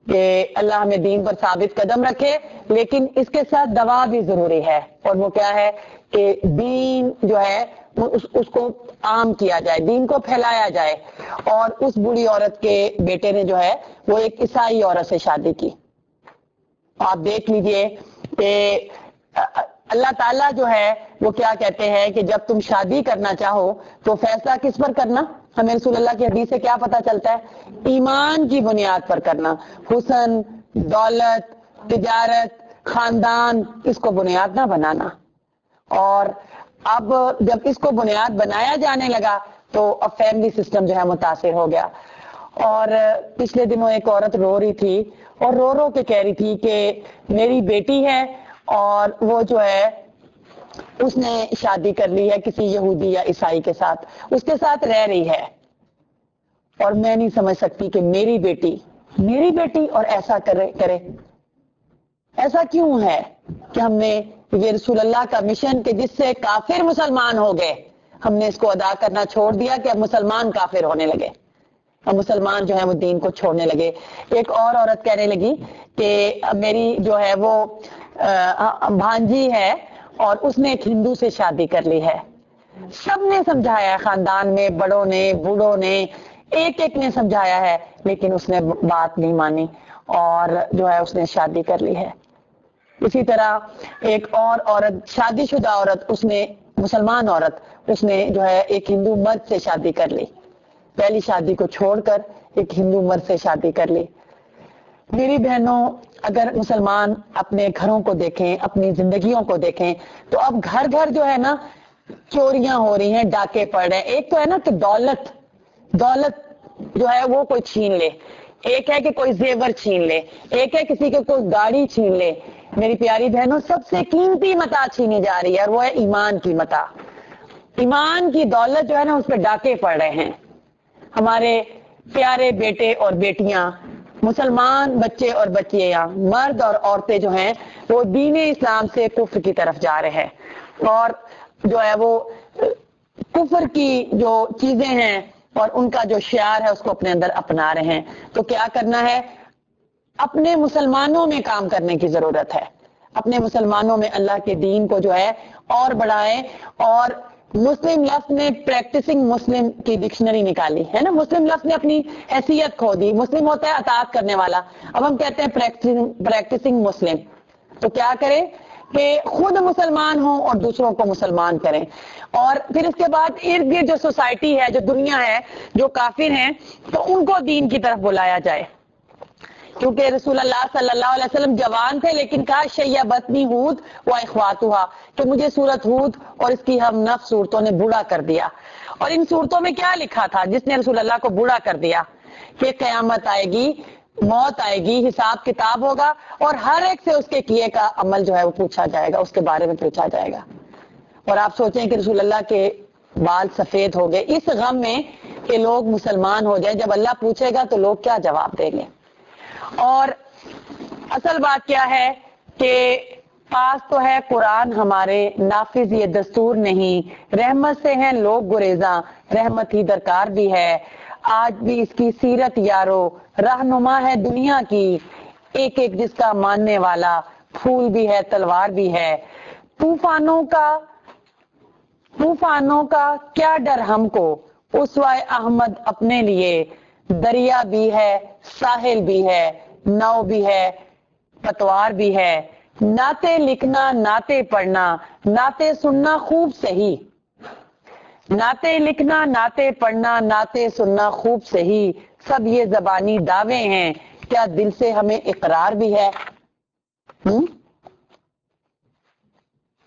کہ اللہ ہمیں دین پر ثابت قدم رکھے، لیکن اس کے ساتھ دوا بھی ضروری ہے. اور وہ کیا ہے کہ دین جو ہے اس کو عام کیا جائے، دین کو پھیلایا جائے. اور اس بوڑھی عورت کے بیٹے نے جو ہے وہ ایک عیسائی عورت سے شادی کی. آپ دیکھ لیجئے کہ اللہ تعالیٰ جو ہے وہ کیا کہتے ہیں کہ جب تم شادی کرنا چاہو تو فیصلہ کس پر کرنا؟ ہمیں رسول اللہ کی حدیث سے کیا پتہ چلتا ہے؟ ایمان کی بنیاد پر کرنا. حسن، دولت، تجارت، خاندان، اس کو بنیاد نہ بنانا. اور اب جب اس کو بنیاد بنایا جانے لگا تو اب فیملی سسٹم جو ہے متاثر ہو گیا. اور پچھلے دنوں ایک عورت رو رہی تھی اور رو رو کے کہہ رہی تھی کہ میری بیٹی ہے اور وہ جو ہے اس نے شادی کر لی ہے کسی یہودی یا عیسائی کے ساتھ، اس کے ساتھ رہ رہی ہے، اور میں نہیں سمجھ سکتی کہ میری بیٹی اور ایسا کرے. ایسا کیوں ہے کہ ہم نے یہ رسول اللہ کا مشن کہ جس سے کافر مسلمان ہو گئے، ہم نے اس کو ادا کرنا چھوڑ دیا کہ اب مسلمان کافر ہونے لگے، اب مسلمان جو ہے وہ دین کو چھوڑنے لگے. ایک اور عورت کہنے لگی کہ میری جو ہے وہ بھانجی ہے اور اس نے ایک ہندو سے شادی کر لی ہے. سب نے سمجھایا ہے، خاندان میں بڑوں نے بوڑھوں نے ایک نے سمجھایا ہے، لیکن اس نے بات نہیں مانی اور جو ہے اس نے شادی کر لی ہے. اسی طرح ایک اور عورت، شادی شدہ عورت، اس نے مسلمان عورت، اس نے جو ہے ایک ہندو مرد سے شادی کر لی، پہلی شادی کو چھوڑ کر ایک ہندو مرد سے شادی کر لی. میری بہنوں، اگر مسلمان اپنے گھروں کو دیکھیں، اپنی زندگیوں کو دیکھیں تو اب گھر گھر جو ہے نا چوریاں ہو رہی ہیں، ڈاکے پڑ رہے ہیں. ایک تو ہے نا کہ دولت جو ہے وہ کوئی چھین لے، ایک ہے کہ کوئی زیور چھین لے، ایک ہے کسی کے کوئی گاڑی چھین لے، میری پیاری بہنوں سب سے قیمتی متاع چھینی جا رہی ہے اور وہ ہے ایمان کی متاع. ایمان کی دولت جو ہے نا اس پہ ڈاکے پڑ رہے ہیں. ہمارے پیارے بیٹے اور بیٹیاں, مسلمان بچے اور بچیاں, مرد اور عورتیں جو ہیں وہ دین اسلام سے کفر کی طرف جا رہے ہیں اور جو ہے وہ کفر کی جو چیزیں ہیں اور ان کا جو شعار ہے اس کو اپنے اندر اپنا رہے ہیں. تو کیا کرنا ہے؟ اپنے مسلمانوں میں کام کرنے کی ضرورت ہے. اپنے مسلمانوں میں اللہ کے دین کو جو ہے اور بڑھائیں. اور مسلم لفظ نے پریکٹسنگ مسلم کی ڈکشنری نکالی ہے نا. مسلم لفظ نے اپنی حیثیت کھو دی. مسلم ہوتا ہے اطاعت کرنے والا, اب ہم کہتے ہیں پریکٹسنگ مسلم. تو کیا کریں کہ خود مسلمان ہوں اور دوسروں کو مسلمان کریں. اور پھر اس کے بعد ارد گرد جو سوسائٹی ہے, جو دنیا ہے, جو کافر ہیں, تو ان کو دین کی طرف بلایا جائے. کیونکہ رسول اللہ صلی اللہ علیہ وسلم جوان تھے لیکن کہا شیبتنی ہود و اخواتھا, کہ مجھے سورت ہود اور اس کی ہم نفس صورتوں نے بوڑھا کر دیا. اور ان صورتوں میں کیا لکھا تھا جس نے رسول اللہ کو بوڑھا کر دیا؟ کہ قیامت آئے گی, موت آئے گی, حساب کتاب ہوگا اور ہر ایک سے اس کے کیے کا عمل جو ہے وہ پوچھا جائے گا, اس کے بارے میں پوچھا جائے گا. اور آپ سوچیں کہ رسول اللہ کے بال سفید ہو گئے اس غم میں کہ لوگ مسلمان ہو جائیں, جب اللہ پوچھے گا تو لوگ کیا جواب دیں گے؟ اور اصل بات کیا ہے کہ پاس تو ہے قرآن ہمارے, نافذ یہ دستور نہیں. رحمت سے ہیں لوگ گریزاں, رحمت ہی درکار بھی ہے. آج بھی اس کی سیرت یارو, رہنما ہے دنیا کی. ایک ایک جس کا ماننے والا, پھول بھی ہے تلوار بھی ہے. طوفانوں کا کیا ڈر ہم کو, اسوائے احمد اپنے لیے. دریا بھی ہے, ساحل بھی ہے, ناؤ بھی ہے, پتوار بھی ہے. نعتیں لکھنا, نعتیں پڑھنا, نعتیں سننا خوب صحیح. نعتیں لکھنا, نعتیں پڑھنا, نعتیں سننا خوب صحیح. سب یہ زبانی دعوے ہیں, کیا دل سے ہمیں اقرار بھی ہے؟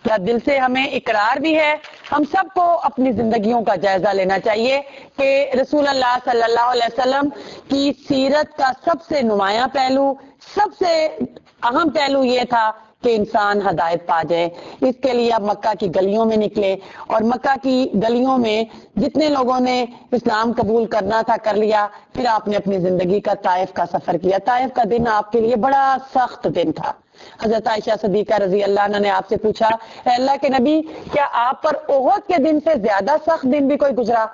کیا دل سے ہمیں اقرار بھی ہے؟ ہم سب کو اپنی زندگیوں کا جائزہ لینا چاہیے کہ رسول اللہ صلی اللہ علیہ وسلم کی سیرت کا سب سے نمایاں پہلو, سب سے اہم پہلو یہ تھا کہ انسان ہدایت پا جائے. اس کے لیے آپ مکہ کی گلیوں میں نکلے اور مکہ کی گلیوں میں جتنے لوگوں نے اسلام قبول کرنا تھا کر لیا. پھر آپ نے اپنی زندگی کا طائف کا سفر کیا. طائف کا دن آپ کے لیے بڑا سخت دن تھا. حضرت عائشہ صدیقہ رضی اللہ عنہ نے آپ سے پوچھا, اے اللہ کے نبی, کیا آپ پر احد کے دن سے زیادہ سخت دن بھی کوئی گزرا؟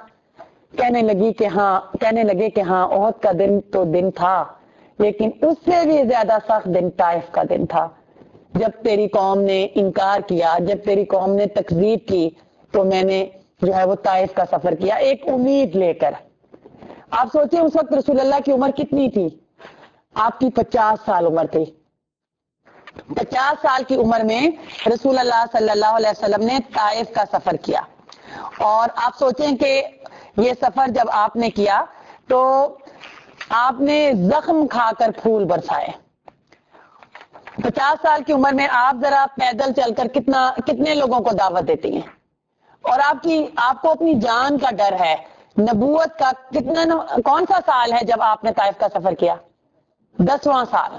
کہنے لگے کہ ہاں احد کا دن تو دن تھا, لیکن اس سے بھی زیادہ سخت دن طائف کا دن تھا. جب تیری قوم نے انکار کیا, جب تیری قوم نے تکذیب کی, تو میں نے جو ہے وہ طائف کا سفر کیا ایک امید لے کر. آپ سوچیں اس وقت رسول اللہ کی عمر کتنی تھی؟ آپ کی 50 سال عمر تھی. 50 سال کی عمر میں رسول اللہ صلی اللہ علیہ وسلم نے طائف کا سفر کیا. اور آپ سوچیں کہ یہ سفر جب آپ نے کیا تو آپ نے زخم کھا کر پھول برسائے. 50 سال کی عمر میں آپ ذرا پیدل چل کر کتنے لوگوں کو دعوت دیتی ہیں؟ اور آپ کو اپنی جان کا ڈر ہے. نبوت کا کون سا سال ہے جب آپ نے طائف کا سفر کیا؟ 10واں سال.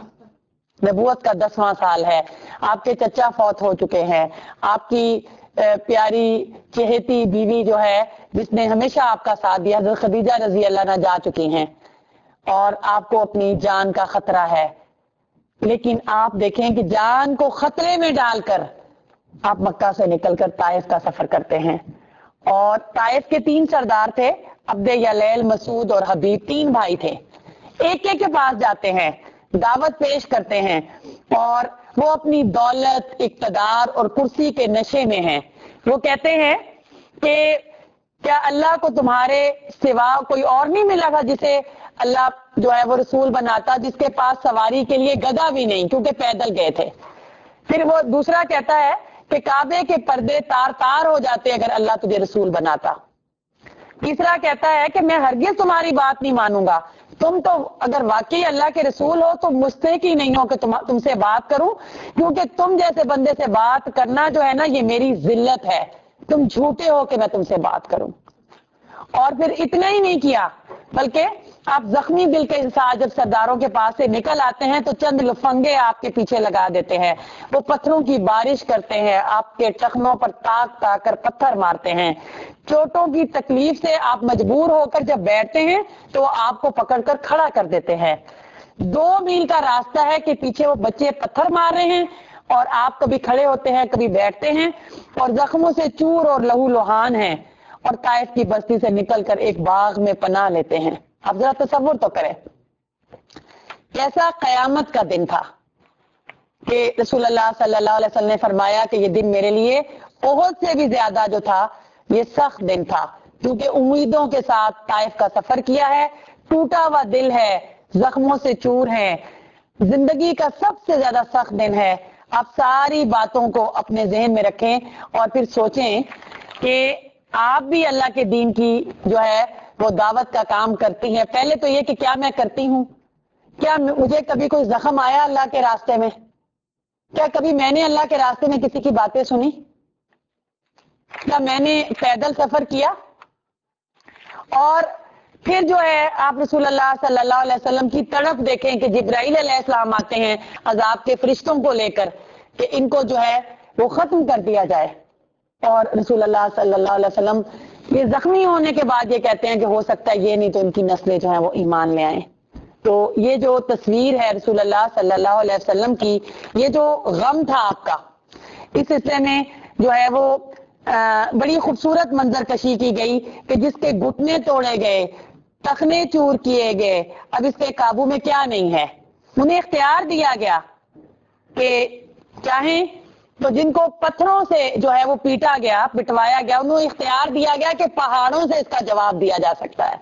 نبوت کا 10واں سال ہے. آپ کے چچا فوت ہو چکے ہیں. آپ کی پیاری چہیتی بیوی جو ہے جس نے ہمیشہ آپ کا ساتھ دیا, حضرت خدیجہ رضی اللہ عنہا جا چکی ہیں اور آپ کو اپنی جان کا خطرہ ہے. لیکن آپ دیکھیں کہ جان کو خطرے میں ڈال کر آپ مکہ سے نکل کر طائف کا سفر کرتے ہیں. اور طائف کے 3 سردار تھے, عبد یلیل, مسعود اور حبیب. 3 بھائی تھے. ایک کے پاس جاتے ہیں, دعوت پیش کرتے ہیں اور وہ اپنی دولت, اقتدار اور کرسی کے نشے میں ہیں. وہ کہتے ہیں کہ کیا اللہ کو تمہارے سوا کوئی اور نہیں ملا تھا جسے اللہ جو ہے وہ رسول بناتا, جس کے پاس سواری کے لیے گدھا بھی نہیں کیونکہ پیدل گئے تھے. پھر وہ دوسرا کہتا ہے کہ کعبے کے پردے تار تار ہو جاتے اگر اللہ تجھے رسول بناتا. تیسرا کہتا ہے کہ میں ہرگز تمہاری بات نہیں مانوں گا, تم تو اگر واقعی اللہ کے رسول ہو تو مستحق ہی نہیں ہو کہ تم سے بات کروں, کیونکہ تم جیسے بندے سے بات کرنا جو ہے نا یہ میری ذلت ہے, تم جھوٹے ہو کہ میں تم سے بات کروں. اور پھر اتنا ہی نہیں کیا, بلکہ آپ زخمی دل کے ساتھ جب سرداروں کے پاس سے نکل آتے ہیں تو چند لفنگے آپ کے پیچھے لگا دیتے ہیں، وہ پتھروں کی بارش کرتے ہیں، آپ کے ٹخنوں پر تاک تاک کر پتھر مارتے ہیں، چوٹوں کی تکلیف سے آپ مجبور ہو کر جب بیٹھتے ہیں تو وہ آپ کو پکڑ کر کھڑا کر دیتے ہیں۔ 2 میل کا راستہ ہے کہ پیچھے وہ بچے پتھر مار رہے ہیں اور آپ کبھی کھڑے ہوتے ہیں کبھی بیٹھتے ہیں اور زخموں سے چور اور لہو لہان ہیں اور طائف کی بستی سے نکل کر ایک باغ میں پناہ لیتے ہیں۔ اب ذرا تصور تو کریں کیسا قیامت کا دن تھا کہ رسول اللہ صلی اللہ علیہ وسلم نے فرمایا کہ یہ دن میرے لیے احد سے بھی زیادہ جو تھا یہ سخت دن تھا، کیونکہ امیدوں کے ساتھ طائف کا سفر کیا ہے، ٹوٹا ہوا دل ہے، زخموں سے چور ہیں، زندگی کا سب سے زیادہ سخت دن ہے۔ آپ ساری باتوں کو اپنے ذہن میں رکھیں اور پھر سوچیں کہ آپ بھی اللہ کے دین کی جو ہے وہ دعوت کا کام کرتی ہیں۔ پہلے تو یہ کہ کیا میں کرتی ہوں، کیا مجھے کبھی کوئی زخم آیا اللہ کے راستے میں، کیا کبھی میں نے اللہ کے راستے میں کسی کی باتیں سنی، کیا میں نے پیدل سفر کیا؟ اور پھر جو ہے آپ رسول اللہ صلی اللہ علیہ وسلم کی طرف دیکھیں کہ جبرائیل علیہ السلام آتے ہیں عذاب کے فرشتوں کو لے کر کہ ان کو جو ہے وہ ختم کر دیا جائے، اور رسول اللہ صلی اللہ علیہ وسلم یہ زخمی ہونے کے بعد یہ کہتے ہیں کہ ہو سکتا ہے یہ نہیں تو ان کی نسلیں جو ہیں وہ ایمان لے آئیں۔ تو یہ جو تصویر ہے رسول اللہ صلی اللہ علیہ وسلم کی، یہ جو غم تھا آپ کا، اس سلسلے میں جو ہے وہ بڑی خوبصورت منظر کشی کی گئی کہ جس کے گھٹنے توڑے گئے، ٹخنے چور کیے گئے، اب اس کے قابو میں کیا نہیں ہے، انہیں اختیار دیا گیا کہ چاہیں تو جن کو پتھروں سے جو ہے وہ پیٹا گیا، پٹوایا گیا، انہوں اختیار دیا گیا کہ پہاڑوں سے اس کا جواب دیا جا سکتا ہے۔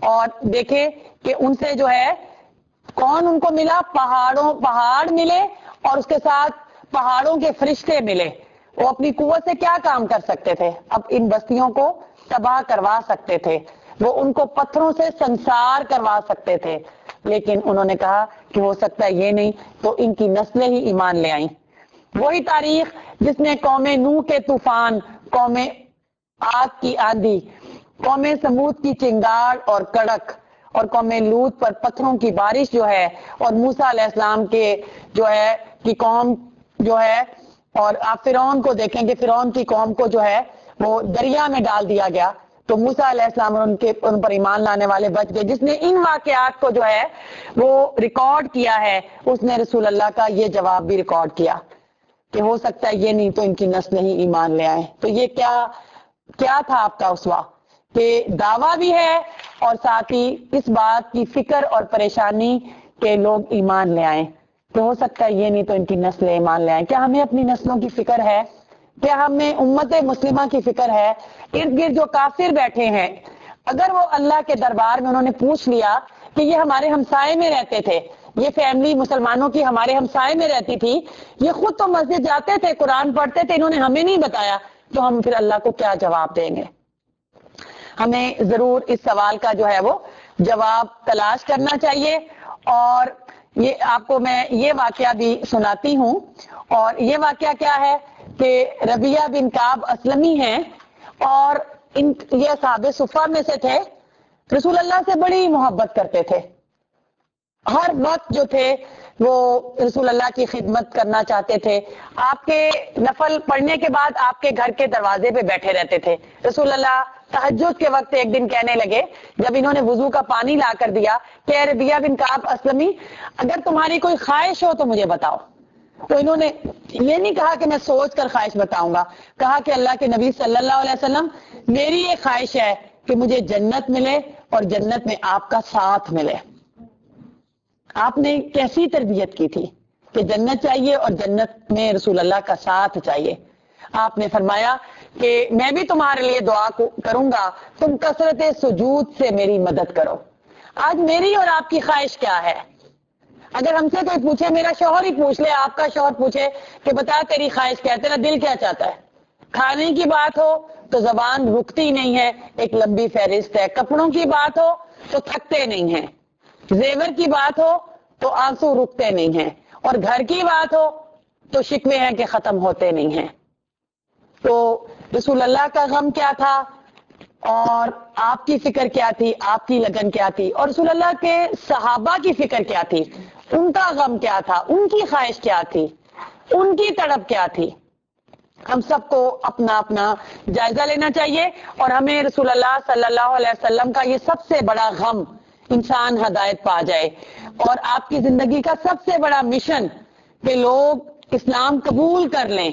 اور دیکھیں کہ ان سے جو ہے کون ان کو ملا، پہاڑ ملے اور اس کے ساتھ پہاڑوں کے فرشتے ملے۔ وہ اپنی قوت سے کیا کام کر سکتے تھے؟ اب ان بستیوں کو تباہ کروا سکتے تھے، وہ ان کو پتھروں سے سنسار کروا سکتے تھے، لیکن انہوں نے کہا کہ ہو سکتا ہے یہ نہیں تو ان کی نسلیں ہی ایمان لے آئیں۔ وہی تاریخ جس نے قوم نوح کے طوفان، قوم آگ کی آندھی، قوم سمود کی چنگاڑ اور کڑک اور قوم لوط پر پتھروں کی بارش جو ہے، اور موسیٰ علیہ السلام کے جو ہے کی قوم جو ہے، اور آپ فرعون کو دیکھیں کہ فرعون کی قوم کو جو ہے وہ دریا میں ڈال دیا گیا تو موسیٰ علیہ السلام ان پر ایمان لانے والے بچ گئے۔ جس نے ان واقعات کو جو ہے وہ ریکارڈ کیا ہے اس نے رسول اللہ کا یہ جواب بھی ریکارڈ کیا کہ ہو سکتا ہے یہ نہیں تو ان کی نسل ہی ایمان لے آئے۔ تو یہ کیا تھا آپ کا اسوہ کہ دعویٰ بھی ہے اور ساتھ ہی اس بات کی فکر اور پریشانی کہ لوگ ایمان لے آئیں، تو ہو سکتا ہے یہ نہیں تو ان کی نسل ایمان لے آئیں۔ کیا ہمیں اپنی نسلوں کی فکر ہے؟ کیا ہمیں امت مسلمہ کی فکر ہے؟ ارد گرد جو کافر بیٹھے ہیں، اگر وہ اللہ کے دربار میں انہوں نے پوچھ لیا کہ یہ ہمارے ہمسائے میں رہتے تھے، یہ فیملی مسلمانوں کی ہمارے ہمسائے میں رہتی تھی، یہ خود تو مسجد جاتے تھے، قرآن پڑھتے تھے، انہوں نے ہمیں نہیں بتایا، تو ہم پھر اللہ کو کیا جواب دیں گے؟ ہمیں ضرور اس سوال کا جو ہے وہ جواب تلاش کرنا چاہیے۔ اور یہ آپ کو میں یہ واقعہ بھی سناتی ہوں، اور یہ واقعہ کیا ہے کہ ربیہ بن کعب اسلمی ہیں اور یہ اصحاب صفہ میں سے تھے، رسول اللہ سے بڑی محبت کرتے تھے، ہر وقت جو تھے وہ رسول اللہ کی خدمت کرنا چاہتے تھے، آپ کے نفل پڑھنے کے بعد آپ کے گھر کے دروازے پہ بیٹھے رہتے تھے۔ رسول اللہ تہجد کے وقت ایک دن کہنے لگے جب انہوں نے وضو کا پانی لا کر دیا کہ اے ربیہ بن کعب اسلمی، اگر تمہاری کوئی خواہش ہو تو مجھے بتاؤ۔ تو انہوں نے یہ نہیں کہا کہ میں سوچ کر خواہش بتاؤں گا، کہا کہ اللہ کے نبی صلی اللہ علیہ وسلم میری یہ خواہش ہے کہ مجھے جنت ملے اور جنت میں آپ کا ساتھ ملے۔ آپ نے کیسی تربیت کی تھی کہ جنت چاہیے اور جنت میں رسول اللہ کا ساتھ چاہیے۔ آپ نے فرمایا کہ میں بھی تمہارے لیے دعا کروں گا، تم کثرت سجود سے میری مدد کرو۔ آج میری اور آپ کی خواہش کیا ہے؟ اگر ہم سے کوئی پوچھے، میرا شوہر ہی پوچھ لے، آپ کا شوہر پوچھے کہ بتا تیری خواہش کیا ہے، تیرا دل کیا چاہتا ہے؟ کھانے کی بات ہو تو زبان رکتی نہیں ہے، ایک لمبی فہرست ہے، کپڑوں کی بات ہو تو تھکتے نہیں ہیں، زیور کی بات ہو تو آنسو رکتے نہیں ہیں، اور گھر کی بات ہو تو شکوے ہیں کہ ختم ہوتے نہیں ہیں۔ تو رسول اللہ کا غم کیا تھا؟ اور آپ کی فکر کیا تھی, آپ کی لگن کیا تھی, اور رسول اللہ کے صحابہ کی فکر کیا تھی, ان کا غم کیا تھا, ان کی خواہش کیا تھی, ان کی تڑپ کیا تھی. ہم سب کو اپنا اپنا جائزہ لینا چاہیے, اور ہمیں رسول اللہ صلی اللہ علیہ وسلم کا یہ سب سے بڑا غم انسان ہدایت پا جائے, اور آپ کی زندگی کا سب سے بڑا مشن کہ لوگ اسلام قبول کر لیں.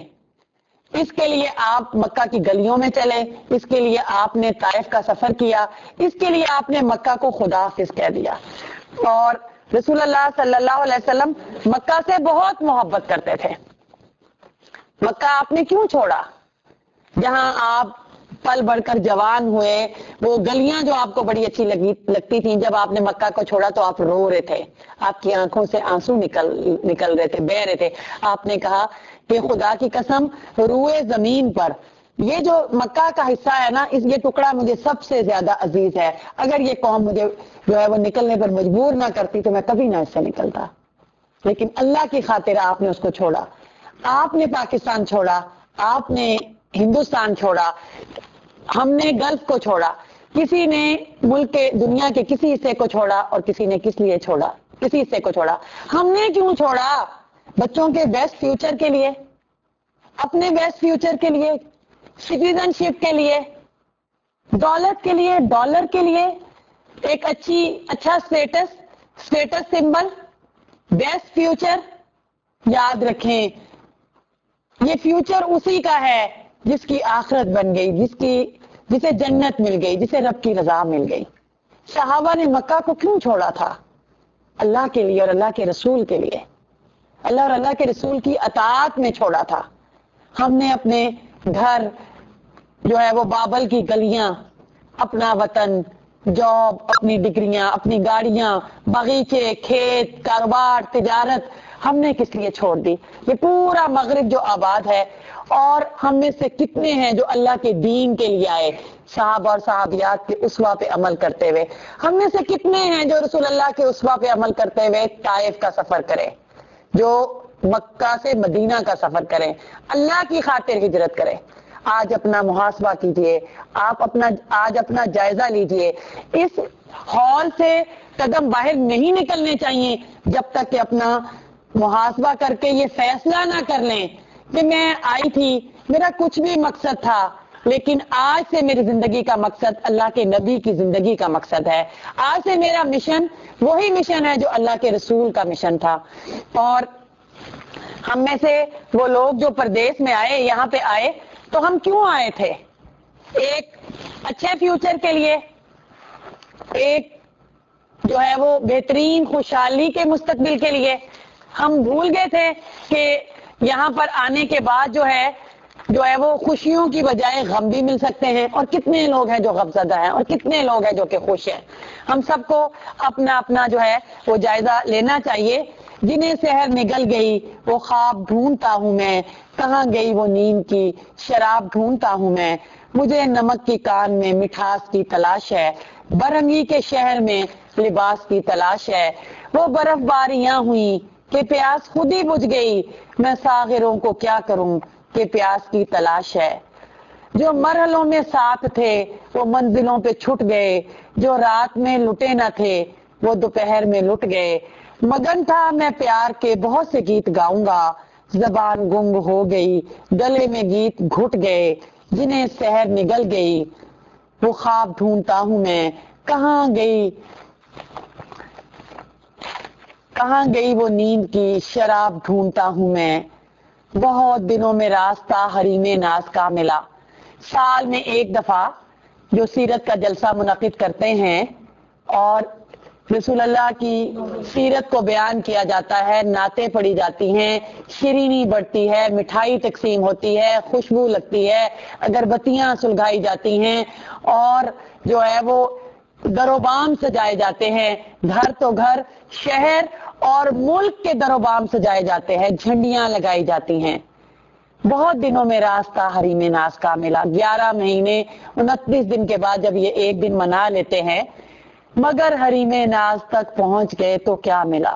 اس کے لیے آپ مکہ کی گلیوں میں چلے, اس کے لیے آپ نے طائف کا سفر کیا, اس کے لیے آپ نے مکہ کو خدا حافظ کہہ دیا. اور رسول اللہ صلی اللہ علیہ وسلم مکہ سے بہت محبت کرتے تھے. مکہ آپ نے کیوں چھوڑا, جہاں آپ پل بڑھ کر جوان ہوئے, وہ گلیاں جو آپ کو بڑی اچھی لگتی تھیں, جب آپ نے مکہ کو چھوڑا تو آپ رو رہے تھے, آپ کی آنکھوں سے آنسو نکل رہے تھے, بہہ رہے تھے. آپ نے کہا کہ خدا کی قسم, روئے زمین پر یہ جو مکہ کا حصہ ہے نا, یہ ٹکڑا مجھے سب سے زیادہ عزیز ہے. اگر یہ قوم مجھے جو ہے وہ نکلنے پر مجبور نہ کرتی تو میں کبھی نہ اس سے نکلتا, لیکن اللہ کی خاطر آپ نے اس کو چھوڑا. آپ نے پاکستان چھوڑا, آپ نے ہندوستان چھوڑا, ہم نے گلف کو چھوڑا, کسی نے ملک کے دنیا کے کسی حصے کو چھوڑا, اور کسی نے کس لیے چھوڑا, کسی حصے کو چھوڑا. ہم نے کیوں چھوڑا؟ بچوں کے بیسٹ فیوچر کے لیے, اپنے بیسٹ فیوچر کے لیے, سٹیزن شپ کے لیے, دولت کے لیے, ڈالر کے لیے, ایک اچھا اسٹیٹس سمبل, بیسٹ فیوچر. یاد رکھیں یہ فیوچر اسی کا ہے جس کی آخرت بن گئی, جسے جنت مل گئی, جسے رب کی رضا مل گئی. صحابہ نے مکہ کو کیوں چھوڑا تھا؟ اللہ کے لیے اور اللہ کے رسول کے لیے, اللہ اور اللہ کے رسول کی اطاعت میں چھوڑا تھا. ہم نے اپنے گھر جو ہے وہ بابل کی گلیاں, اپنا وطن, جاب, اپنی ڈگریاں, اپنی گاڑیاں, باغیچے, کھیت, کاروبار, تجارت, ہم نے کس لیے چھوڑ دی؟ یہ پورا مغرب جو آباد ہے, اور ہم میں سے کتنے ہیں جو اللہ کے دین کے لیے آئے, صحابہ اور صحابیات کے اسوہ پہ عمل کرتے ہوئے. ہم میں سے کتنے ہیں جو رسول اللہ کے اسوہ پہ عمل کرتے ہوئے طائف کا سفر کرے, جو مکہ سے مدینہ کا سفر کریں, اللہ کی خاطر ہجرت کریں. آج اپنا محاسبہ کیجئے, آج اپنا جائزہ لیجئے. اس ہال سے قدم باہر نہیں نکلنے چاہیے جب تک کہ اپنا محاسبہ کر کے یہ فیصلہ نہ کر لیں کہ میں آئی تھی, میرا کچھ بھی مقصد تھا, لیکن آج سے میری زندگی کا مقصد اللہ کے نبی کی زندگی کا مقصد ہے. آج سے میرا مشن وہی مشن ہے جو اللہ کے رسول کا مشن تھا. اور ہم میں سے وہ لوگ جو پردیس میں آئے, یہاں پہ آئے, تو ہم کیوں آئے تھے؟ ایک اچھے فیوچر کے لیے, ایک جو ہے وہ بہترین خوشحالی کے مستقبل کے لیے. ہم بھول گئے تھے کہ یہاں پر آنے کے بعد جو ہے وہ خوشیوں کی بجائے غم بھی مل سکتے ہیں, اور کتنے لوگ ہیں جو غمزدہ ہیں, اور کتنے لوگ ہیں جو کہ خوش ہیں. ہم سب کو اپنا اپنا جو ہے وہ جائزہ لینا چاہیے. جنہیں سحر نگل گئی وہ خواب ڈھونڈتا ہوں میں, کہاں گئی وہ نیند کی شراب ڈھونڈتا ہوں میں. مجھے نمک کی کان میں مٹھاس کی تلاش ہے, برنگی کے شہر میں لباس کی تلاش ہے. وہ برف باریاں ہوئیں کہ پیاس خود ہی بجھ گئی, میں ساغروں کو کیا کروں کہ پیاس کی تلاش ہے. جو مرحلوں میں ساتھ تھے وہ منزلوں پہ چھٹ گئے, جو رات میں لٹے نہ تھے وہ دوپہر میں لٹ گئے. مگن تھا میں پیار کے بہت سے گیت گاؤں گا, زبان گنگ ہو گئی گلے میں گیت گھٹ گئے. جنہیں سحر نگل گئی وہ خواب ڈھونڈتا ہوں میں, کہاں گئی وہ نیند کی شراب ڈھونڈتا ہوں میں. بہت دنوں میں راستہ حریم ناز کا ملا. سال میں ایک دفعہ جو سیرت کا جلسہ منعقد کرتے ہیں اور رسول اللہ کی سیرت کو بیان کیا جاتا ہے, نعتیں پڑھی جاتی ہیں, شیرینی بڑھتی ہے, مٹھائی تقسیم ہوتی ہے, خوشبو لگتی ہے, اگربتیاں سلگائی جاتی ہیں, اور جو ہے وہ دروبام سجائے جاتے ہیں. گھر تو گھر, شہر اور ملک کے دروبام سجائے جاتے ہیں, جھنڈیاں لگائی جاتی ہیں. بہت دنوں میں راستہ حریم ناز کا ملا. 11 مہینے 29 دن کے بعد جب یہ ایک دن منا لیتے ہیں, مگر حریم ناز تک پہنچ گئے تو کیا ملا.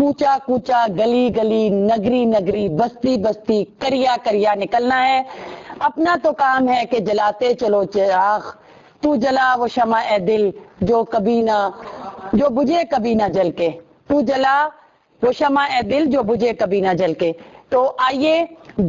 کوچا کوچا، گلی گلی، نگری نگری، بستی بستی، کریا کریا نکلنا ہے۔ اپنا تو کام ہے کہ جلاتے چلو چراغ، تو جلا وہ شمع اے دل جو بجھے کبھی نہ جل کے، تو جلا وہ شمع اے دل جو بجھے کبھی نہ جل کے۔ تو آئیے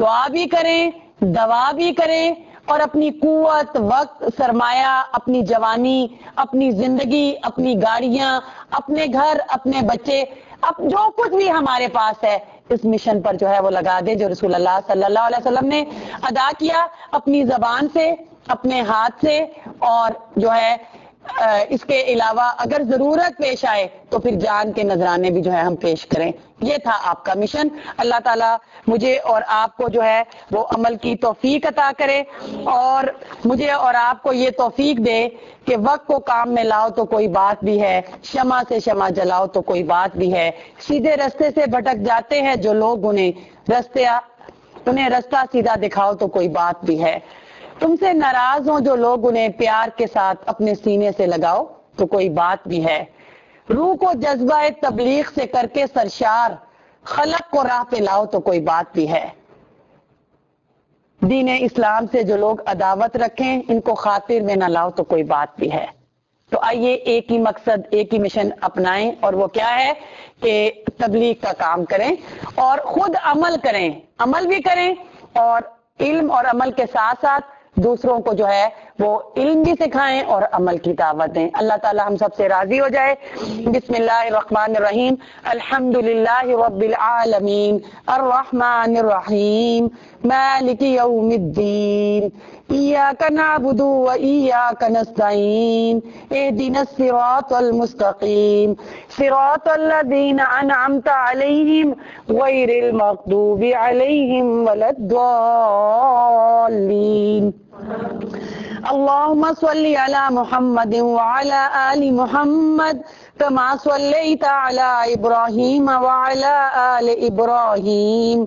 دعا بھی کریں، دوا بھی کریں، اور اپنی قوت، وقت، سرمایہ، اپنی جوانی، اپنی زندگی، اپنی گاڑیاں، اپنے گھر، اپنے بچے، اب جو کچھ بھی ہمارے پاس ہے اس مشن پر جو ہے وہ لگا دے، جو رسول اللہ صلی اللہ علیہ وسلم نے ادا کیا، اپنی زبان سے، اپنے ہاتھ سے، اور جو ہے اس کے علاوہ اگر ضرورت پیش آئے تو پھر جان کے نذرانے بھی جو ہے ہم پیش کریں۔ یہ تھا آپ کا مشن۔ اللہ تعالیٰ مجھے اور آپ کو جو ہے وہ عمل کی توفیق عطا کرے، اور مجھے اور آپ کو یہ توفیق دے کہ وقت کو کام میں لاؤ تو کوئی بات بھی ہے، شمع سے شمع جلاؤ تو کوئی بات بھی ہے۔ سیدھے رستے سے بھٹک جاتے ہیں جو لوگ، انہیں رستہ سیدھا دکھاؤ تو کوئی بات بھی ہے۔ تم سے ناراض ہوں جو لوگ، انہیں پیار کے ساتھ اپنے سینے سے لگاؤ تو کوئی بات بھی ہے۔ روح کو جذبہ تبلیغ سے کر کے سرشار، خلق کو راہ پہ لاؤ تو کوئی بات بھی ہے۔ دین اسلام سے جو لوگ عداوت رکھیں، ان کو خاطر میں نہ لاؤ تو کوئی بات بھی ہے۔ تو آئیے ایک ہی مقصد، ایک ہی مشن اپنائیں، اور وہ کیا ہے کہ تبلیغ کا کام کریں اور خود عمل کریں، عمل بھی کریں، اور علم اور عمل کے ساتھ ساتھ دوسروں کو جو ہے وہ علم بھی سکھائیں اور عمل کی دعوت دیں۔ اللہ تعالی ہم سب سے راضی ہو جائے۔ بسم اللہ الرحمن الرحیم، الحمدللہ رب العالمین، الرحمن الرحیم، مالک یوم الدین، ایاک نعبد و ایاک نستعین، اہدنا الصراط المستقیم، صراط الذین انعمت علیہم غیر المغضوب علیہم ولا الضالین۔ اللهم صل على محمد وعلى آل محمد كما صليت على إبراهيم وعلى آل إبراهيم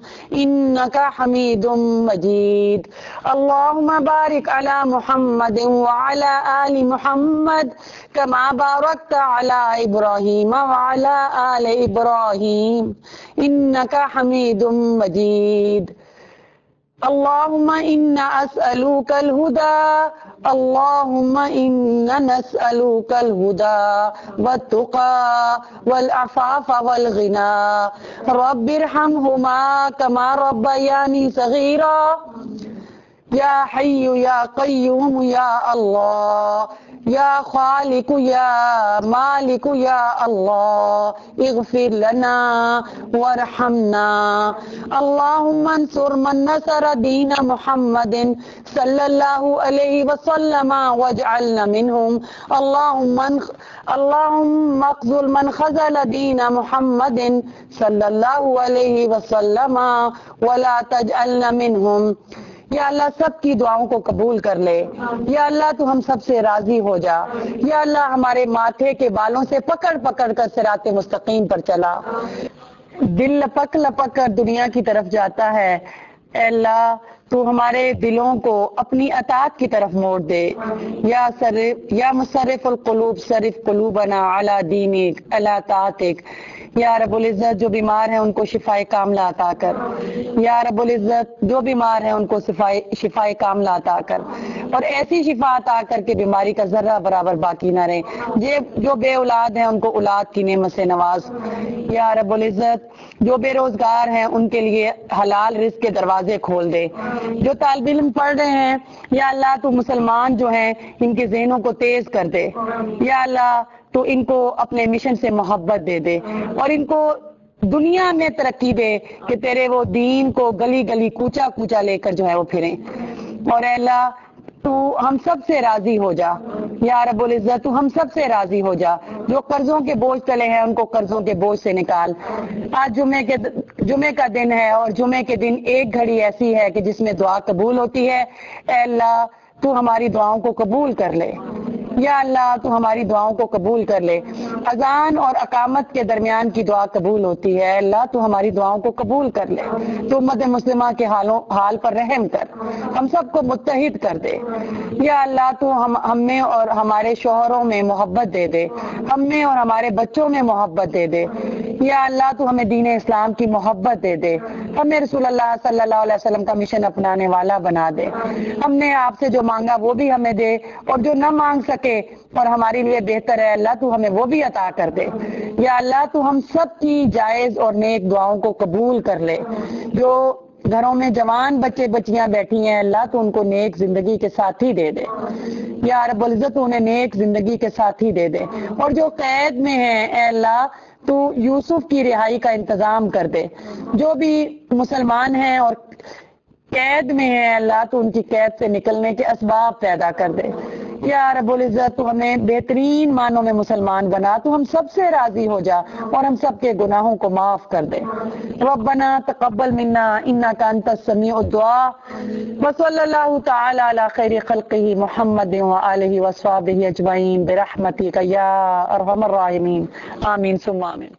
إنك حميد مجيد۔ اللهم بارك على محمد وعلى آل محمد كما باركت على إبراهيم وعلى آل إبراهيم إنك حميد مجيد۔ اللهم إنا أسألك الهدى، اللهم إنا نسألك الهدى والتقى والعفاف والغنى، رب ارحمهما كما ربياني صغيرا، يا حي يا قيوم يا الله، يا خالق يا مالك يا الله، اغفر لنا وارحمنا۔ اللهم انصر من نصر دين محمد صلى الله عليه وسلم واجعلنا منهم، اللهم اخذل من خذل دين محمد صلى الله عليه وسلم ولا تجعلنا منهم۔ یا اللہ سب کی دعاؤں کو قبول کر لے، یا اللہ تو ہم سب سے راضی ہو جا، یا اللہ ہمارے ماتھے کے بالوں سے پکڑ پکڑ کر صراط مستقیم پر چلا۔ دل لپک لپک کر دنیا کی طرف جاتا ہے، اے اللہ تو ہمارے دلوں کو اپنی اطاعت کی طرف موڑ دے۔ یا مصرف القلوب صرف قلوبنا علی دینک علی طاعتک، یا رب العزت جو بیمار ہیں ان کو شفاء کاملہ عطا کر، یا رب العزت جو بیمار ہیں ان کو شفاء کاملہ عطا کر، اور ایسی شفا عطا کر کے بیماری کا ذرہ برابر باقی نہ رہے۔ جو بے اولاد ہیں ان کو اولاد کی نعمت سے نواز، یا رب العزت جو بے روزگار ہیں ان کے لیے حلال رزق کے دروازے کھول دے۔ جو طالب علم پڑھ رہے ہیں یا اللہ تو مسلمان جو ہیں ان کے ذہنوں کو تیز کر دے، یا اللہ تو ان کو اپنے مشن سے محبت دے دے، اور ان کو دنیا میں ترقی دے کہ تیرے وہ دین کو گلی گلی کوچا کوچا لے کر جو ہے وہ پھریں۔ اور اے اللہ تو ہم سب سے راضی ہو جا، یا رب العزت تو ہم سب سے راضی ہو جا۔ جو قرضوں کے بوجھ تلے ہیں ان کو قرضوں کے بوجھ سے نکال۔ آج جمعے کا دن ہے، اور جمعے کے دن ایک گھڑی ایسی ہے کہ جس میں دعا قبول ہوتی ہے۔ اے اللہ تو ہماری دعاؤں کو قبول کر لے، یا اللہ تو ہماری دعاؤں کو قبول کر لے۔ اذان اور اقامت کے درمیان کی دعا قبول ہوتی ہے، اللہ تو ہماری دعاؤں کو قبول کر لے۔ تو امت مسلمہ کے حال پر رحم کر، ہم سب کو متحد کر دے۔ یا اللہ تو ہم میں اور ہمارے شوہروں میں محبت دے دے، ہم میں اور ہمارے بچوں میں محبت دے دے۔ یا اللہ تو ہمیں دین اسلام کی محبت دے دے، ہمیں رسول اللہ صلی اللہ علیہ وسلم کا مشن اپنانے والا بنا دے، ہم نے آپ سے جو مانگا وہ بھی ہمیں دے، اور جو نہ مانگ سکے اور ہمارے لیے بہتر ہے اللہ تو ہمیں وہ بھی عطا کر دے۔ یا اللہ تو ہم سب کی جائز اور نیک دعاؤں کو قبول کر لے۔ جو گھروں میں جوان بچے بچیاں بیٹھی ہیں اللہ تو ان کو نیک زندگی کے ساتھی دے دے، یا رب العزت انہیں نیک زندگی کے ساتھی دے دے، اور جو قید میں ہیں اے اللہ تو یوسف کی رہائی کا انتظام کر دے، جو بھی مسلمان ہیں اور قید میں ہیں اللہ تو ان کی قید سے نکلنے کے اسباب پیدا کر دے۔ یا رب العزت تو ہمیں بہترین معنوں میں مسلمان بنا، تو ہم سب سے راضی ہو جا اور ہم سب کے گناہوں کو معاف کر دے۔ ربنا تقبل منا انک انت السمیع الدعاء، وصلی اللہ تعالی علی خیر خلقہ محمد وآلہ وصحبہ اجمعین برحمتک یا ارحم الراحمین، آمین ثم آمین۔